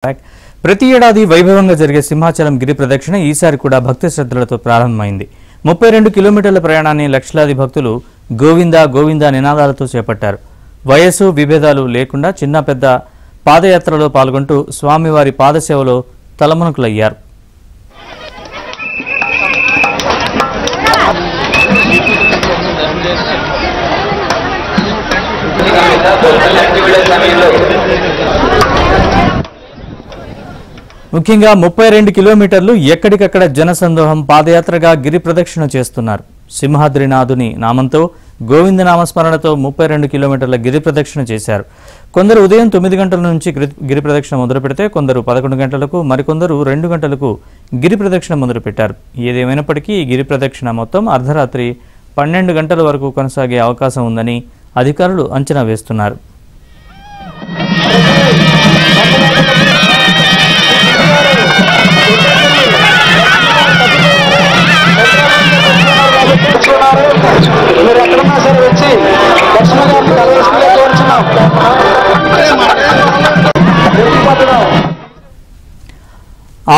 ప్రతి ఏడాది వైభవంగా జరిగే సింహాచలం గిరి ప్రదక్షిణ ఈసారి కూడా భక్తి శ్రద్ధలతో ప్రారంభమైంది. 32 కిలోమీటర్ల ప్రయాణాన్ని లక్షలాది భక్తులు గోవిందా గోవిందా నినాదాలతో చేపట్టారు. వయస్సు విభేదాలు లేకుండా చిన్న పెద్ద పాదయాత్రలో పాల్గొంటూ స్వామివారి పాదసేవలో తలమునకులయ్యారు. ముఖ్యంగా 32 కిలోమీటర్లు ఎక్కడికక్కడ జనసందోహం పాదయాత్రగా గిరి ప్రదక్షిణ చేస్తున్నారు. సింహాద్రినాథుని నామంతో గోవింద నామస్మరణతో 32 కిలోమీటర్ల గిరి ప్రదక్షిణ చేశారు. కొందరు ఉదయం 9 గంటల నుంచి గిరి ప్రదక్షిణ మొదలు పెడితే కొందరు 11 గంటలకు, మరికొందరు 2 గంటలకు గిరి ప్రదక్షిణ మొదలుపెట్టారు. ఏదేమైనప్పటికీ ఈ గిరి ప్రదక్షిణ మొత్తం అర్ధరాత్రి 12 గంటల వరకు కొనసాగే అవకాశం ఉందని అధికారులు అంచనా వేస్తున్నారు.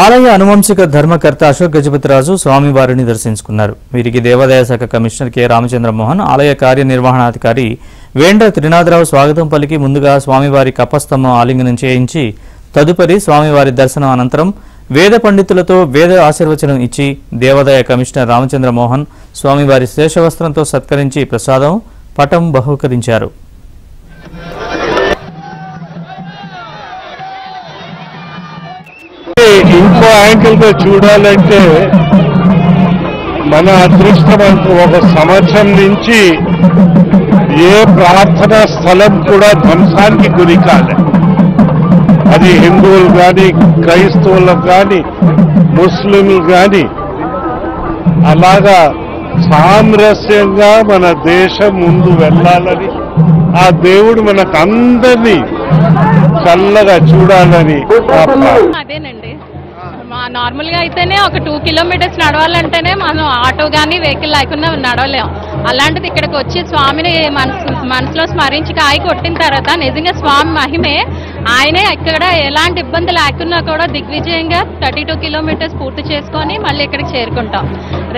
ఆలయ అనువంశిక ధర్మకర్త అశోక్ గజపతిరాజు స్వామివారిని దర్శించుకున్నారు. వీరికి దేవాదాయ శాఖ కమిషనర్ కె రామచంద్రమోహన్, ఆలయ కార్యనిర్వహణాధికారి వేండ్ర త్రినాథరావు స్వాగతం పలికి ముందుగా స్వామివారి కపస్తంభం ఆలింగనం చేయించి తదుపరి స్వామివారి దర్శనం అనంతరం వేద పండితులతో వేద ఆశీర్వచనం ఇచ్చి దేవాదాయ కమిషనర్ రామచంద్రమోహన్ స్వామివారి శేషవస్త్రంతో సత్కరించి ప్రసాదం పటం బహూకరించారు. ఇంకో యాంగిల్ తో చూడాలంటే మన అదృష్టం ఒక సంవత్సరం నుంచి ఏ ప్రార్థనా స్థలం కూడా ధ్వంసానికి గురి కాలే. అది హిందువులు కానీ, క్రైస్తవులకు కానీ, ముస్లింలు కానీ అలాగా సామరస్యంగా మన దేశం ముందు వెళ్ళాలని, ఆ దేవుడు మనకు అందరినీ చల్లగా చూడాలని. అదేనండి, నార్మల్ గా అయితేనే ఒక 2 కిలోమీటర్స్ నడవాలంటేనే మనం ఆటో గానీ వెహికల్ లేకుండా నడవలేం. అలాంటిది ఇక్కడికి వచ్చి స్వామిని మనసులో స్మరించి కాయ కొట్టిన తర్వాత నిజంగా స్వామి మహిమే. ఆయనే ఇక్కడ ఎలాంటి ఇబ్బంది లేకున్నా కూడా దిగ్విజయంగా 32 కిలోమీటర్స్ పూర్తి చేసుకొని మళ్ళీ ఇక్కడికి చేరుకుంటాం.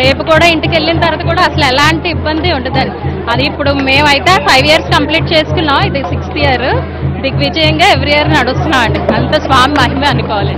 రేపు కూడా ఇంటికి వెళ్ళిన తర్వాత కూడా అసలు ఎలాంటి ఇబ్బంది ఉండదండి. అది ఇప్పుడు మేమైతే 5 ఇయర్స్ కంప్లీట్ చేసుకున్నాం, ఇది 6th ఇయర్. దిగ్విజయంగా ఎవ్రీ ఇయర్ నడుస్తున్నాం అండి. అంత స్వామి మహిమే అనుకోవాలి.